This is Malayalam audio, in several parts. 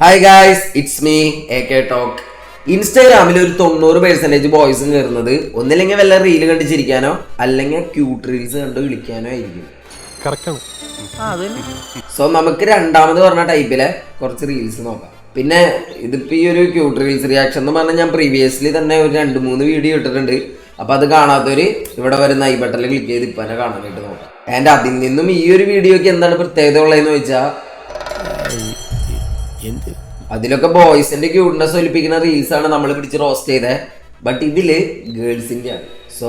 Hi guys, it's me AK talk. ഇൻസ്റ്റാഗ്രാമിൽ ഒരു 90% ബോയ്സും കയറുന്നത് ഒന്നില്ലെങ്കിൽ വല്ല റീല് കണ്ട് ചിരിക്കാനോ അല്ലെങ്കിൽ ക്യൂട്ട് റീൽസ് കണ്ട് വിളിക്കാനോ ആയിരിക്കും. സോ നമുക്ക് രണ്ടാമത് പറഞ്ഞ ടൈപ്പിലെ കുറച്ച് റീൽസ് നോക്കാം. പിന്നെ ഇതിപ്പോ ഈ ഒരു ക്യൂട്ട് റീൽസ് റിയാക്ഷൻ എന്ന് പറഞ്ഞാൽ ഞാൻ പ്രീവിയസ്ലി തന്നെ ഒരു 2-3 വീഡിയോ ഇട്ടിട്ടുണ്ട്. അപ്പൊ അത് കാണാത്തവര് ഇവിടെ വരുന്ന ഐ ബട്ടണിൽ ക്ലിക്ക് ചെയ്ത് ഇപ്പൊ തന്നെ കാണാനായിട്ട് നോക്കാം. ആൻഡ് അതിൽ നിന്നും ഈ ഒരു വീഡിയോക്ക് എന്താണ് പ്രത്യേകത ഉള്ളതെന്ന് വെച്ചാൽ അതിലൊക്കെ ബോയ്സിന്റെ ക്യൂട്ട്നെസ് ഒലിപ്പിക്കുന്ന റീൽസ് ആണ് നമ്മൾ പിടിച്ച് റോസ്റ്റ് ചെയ്തത്. ബട്ട് ഇതില് ഗേൾസിന്റെ ആണ്. So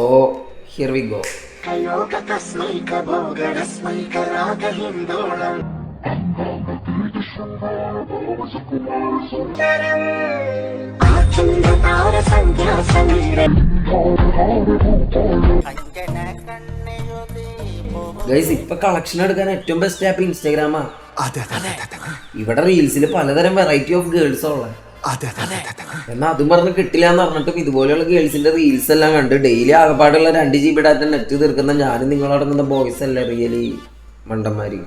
here we go. Guys, ഇപ്പൊ കളക്ഷൻ എടുക്കാൻ ഏറ്റവും ബെസ്റ്റ് ആപ്പ് ഇൻസ്റ്റാഗ്രാമാ. ഇവിടെ റീൽസിൽ പലതരം വെറൈറ്റി ഓഫ് ഗേൾസ് ഉള്ളത്. എന്നാ അതും പറഞ്ഞ് കിട്ടില്ല എന്ന് പറഞ്ഞിട്ടും ഇതുപോലെയുള്ള ഗേൾസിന്റെ റീൽസ് എല്ലാം കണ്ട് ഡെയിലി ആകപ്പാടുള്ള 2 GB ഡാറ്റ നെറ്റ് തീർക്കുന്ന ഞാനും നിങ്ങളടങ്ങുന്ന ബോയ്സ് അല്ലേ റിയലി മണ്ടന്മാര്.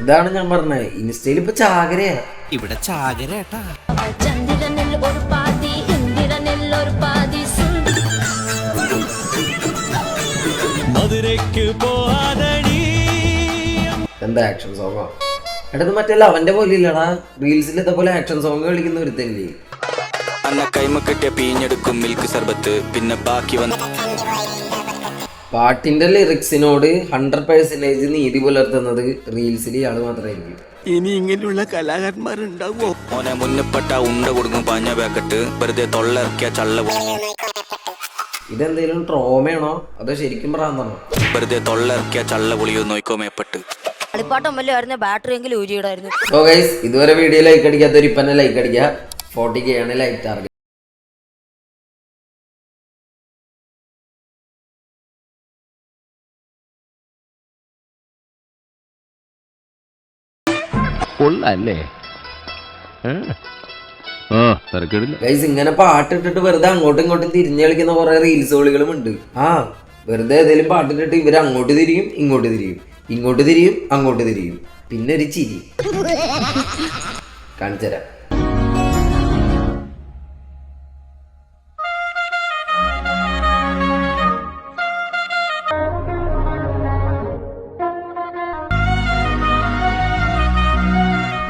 ഇതാണ് ഞാൻ പറഞ്ഞത്, ഇൻസ്റ്റയിൽ ഇപ്പൊ ചാകരയാ. ഇവിടെ ചാകരേട്ടാ. എന്താ ആക്ഷൻ സോങ്ങോ? എടത് മറ്റേ അവന്റെ പോലെ ഇല്ലടാ, റീൽസിൽ ഇതേപോലെ ആക്ഷൻ സോങ് കളിക്കുന്ന ഒരുത്തല്ലേ. പാട്ടിന്റെ ലിറിക്സിനോട് 100% നീതി പുലർത്തുന്നത് റീൽസിൽ ഇയാള് മാത്രമായിരിക്കും. ഇനി ഇങ്ങനെയുള്ള കലാകാരന്മാരുണ്ടാവോ? മോനെ മുന്നപ്പെട്ട ഉണ്ട കൊടുക്കും പാഞ്ഞ പാക്കറ്റ് വെറുതെ തൊള്ളറക്കിയ ചള്ള. ഇതെന്തേലും ട്രോമയാണോ അതോ ശരിക്കും പ്രാന്താണോ? വെറുതെ തൊള്ളറക്കിയ ചള്ള പൊളിയോ നോക്കോ മേപ്പെട്ട്. സോ ഗൈസ്, ഇതുവരെ വീഡിയോ ലൈക്ക് അടിക്കാത്തവർ ഇപ്പൊ തന്നെ ലൈക്ക് അടിക്കുക. 40K ആണ് ലൈക്ക് ടാർഗറ്റ്. ഗൈസ്, ഇങ്ങനെ പാട്ടിട്ടിട്ട് വെറുതെ അങ്ങോട്ടും ഇങ്ങോട്ടും തിരിഞ്ഞു കളിക്കുന്ന കുറെ റീൽസ് കളികളും ഉണ്ട്. വെറുതെ ഏതെങ്കിലും പാട്ടിട്ടിട്ട് ഇവര് അങ്ങോട്ട് തിരിയും ഇങ്ങോട്ട് തിരിയും, ഇങ്ങോട്ട് തിരിയും അങ്ങോട്ട് തിരിയും, പിന്നെ ഒരു ചിരി കാണിച്ചുതരാം.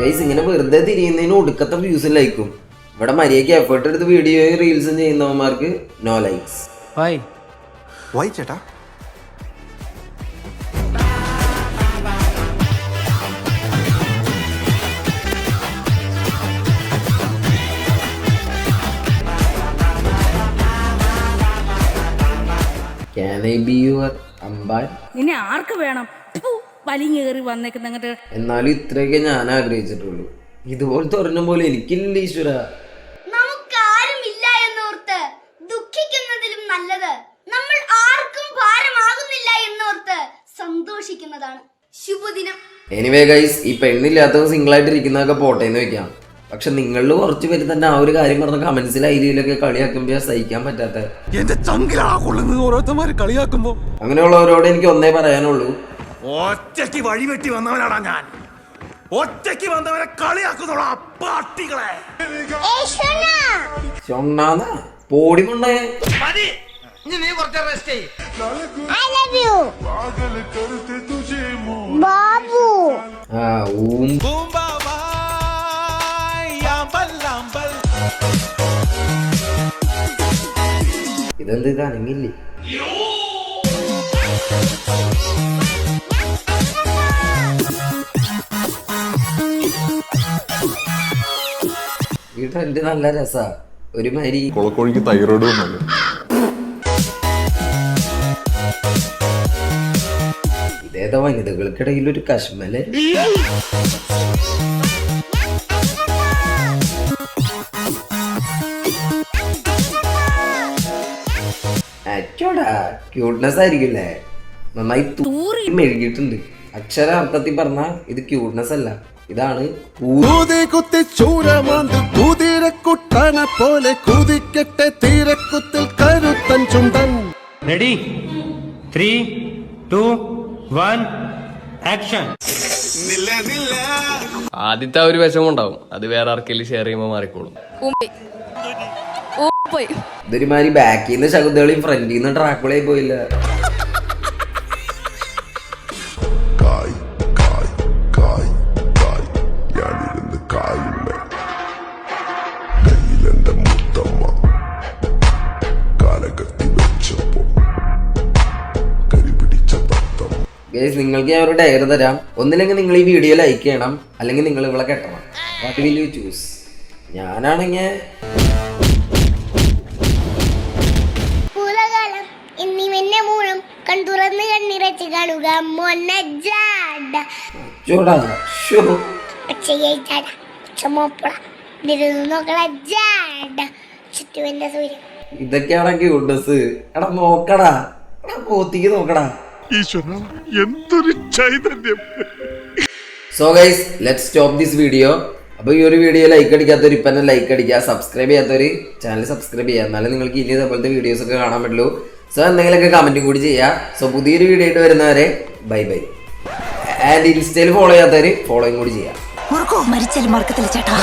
ഗൈസ്, ഇങ്ങനെ വെറുതെ തിരിയുന്നതിന് ഒടുക്കത്തെ വ്യൂസും ലൈക്കും. ഇവിടെ മര്യാദയ്ക്ക് എഫേർട്ട് എടുത്ത് വീഡിയോയും റീൽസും ചെയ്യുന്നവന്മാർക്ക് നോ ലൈക്സ്. ചേട്ടാ, Can I be your അമ്പാൻ? നിന്നെ ആർക്ക് വേണം? വലിഞ്ഞേറി വന്നേക്കുന്നങ്ങട്ട്. എന്നാലും ഇത്രയൊക്കെ ഞാൻ ആഗ്രഹിച്ചിട്ടുള്ളൂ. ഇതുപോലത്തെ ഒരെണ്ണം പോലെ എനിക്കില്ല ഈശ്വര. നമുക്കാരുമില്ല എന്നോർത്ത് ദുഃഖിക്കുന്നതിലും നല്ലത് നമ്മൾ ആർക്കും ഭാരമാകുന്നില്ല എന്നോർത്ത് സന്തോഷിക്കുന്നതാണ്. ശുഭദിനം. എനിവേ ഗൈസ്, ഈ പെണ്ണില്ലാത്തവൻ സിംഗിൾ ആയിട്ട് ഇരിക്കുന്നതൊക്കെ പോട്ടെ എന്ന് വെക്കാം. പക്ഷെ നിങ്ങളിൽ കുറച്ച് പേര് തന്നെ ആ ഒരു കാര്യം പറഞ്ഞ കമന്റ്സിൽ ഐഡിയയിലൊക്കെ കളിയാക്കുമ്പോ സഹിക്കാൻ പറ്റാത്ത കളിയാക്കുമ്പോ അങ്ങനെയുള്ളവരോട് എനിക്ക് ഒന്നേ പറയാനുള്ളൂ, ഒറ്റയ്ക്ക് വഴിവെട്ടി വന്നവനാടാ ഞാൻ. ഒറ്റയ്ക്ക് വന്നവനെ കളിയാക്കുന്നോളാ പാട്ടികളെ. പോടി കൊണ്ടേ. ഇതെന്ത് കനങ്ങില്ലേ? ഈ ട്രെൻഡ് നല്ല രസാ. ഒരുമാതിരി കൊളക്കോഴിക്ക് തൈറോയ്ഡ് വന്നല്ലോ. ഇതേതാ വനിതകൾക്കിടയിൽ ഒരു കശ്മല്. ക്യൂട്ട്നെസ് ആയിരിക്കില്ലേ? നന്നായി തൂറി മെഴുകിയിട്ടുണ്ട്. അക്ഷരാർത്ഥത്തിൽ പറഞ്ഞ ഇത് ക്യൂട്ട്നെസ് അല്ല, ഇതാണ് കള്ളനെ പോലെ കുതിക്കട്ടെ തീരക്കുത്തിൽ കരുത്തൻ ചുണ്ടൻ. Ready 3, 2, 1 action. ആദ്യത്തെ ഒരു വിഷമം ഉണ്ടാവും, അത് വേറെ ആർക്കെങ്കിലും ഷെയർ ചെയ്യുമ്പോൾ മാറിക്കോളും. ഇതൊരുമാതിരി ബാക്കിൽ നിന്ന് ശകുന്തളിയും ഫ്രണ്ടിൽ നിന്ന് ട്രാക്കുളായി പോയില്ല. ഗൈസ്, നിങ്ങൾക്ക് ഞാൻ ഒരു ഡയറി തരാം. ഒന്നില്ലെങ്കിൽ നിങ്ങൾ ഈ വീഡിയോ ലൈക്ക് ചെയ്യണം, അല്ലെങ്കിൽ നിങ്ങൾ ഇവിടെ കെട്ടണം. What will you choose? ഞാനാണെങ്കിൽ പൂലകാലം എന്നിവന്റെ മൂലം കൺതുറന്ന് കണ്ണിറച്ച് കാണുക ചൂടാ ചുറ്റുവന്റെ സൂര്യൻ. ഇതൊക്കെയാണ് ക്യൂട്ട്നസ്. എടാ നോക്കടാ, എടാ പോത്തിക്ക് നോക്കടാ. എന്തൊരു ചൈതന്യം. So guys, let's stop this video. അപ്പോൾ ഈ ഒരു വീഡിയോ ലൈക്ക് അടിക്കാത്തവർ ഇപ്പം തന്നെ ലൈക്ക് അടിക്കുക. സബ്സ്ക്രൈബ് ചെയ്യാത്തവർ ചാനൽ സബ്സ്ക്രൈബ് ചെയ്യുക, എന്നാലും നിങ്ങൾക്ക് ഇനി ഇതേപോലത്തെ വീഡിയോസ് ഒക്കെ കാണാൻ പറ്റുള്ളൂ. സോ എന്തെങ്കിലുമൊക്കെ കമൻറ്റും കൂടി ചെയ്യുക. സോ പുതിയൊരു വീഡിയോ ആയിട്ട് വരുന്നവരെ ബൈ ബൈ. ആൻഡ് ഇൻസ്റ്റയിൽ ഫോളോ ചെയ്യാത്തവർ ഫോളോയും കൂടി ചെയ്യുക. മരിച്ചാലും മറക്കത്തില്ല ചേട്ടാ.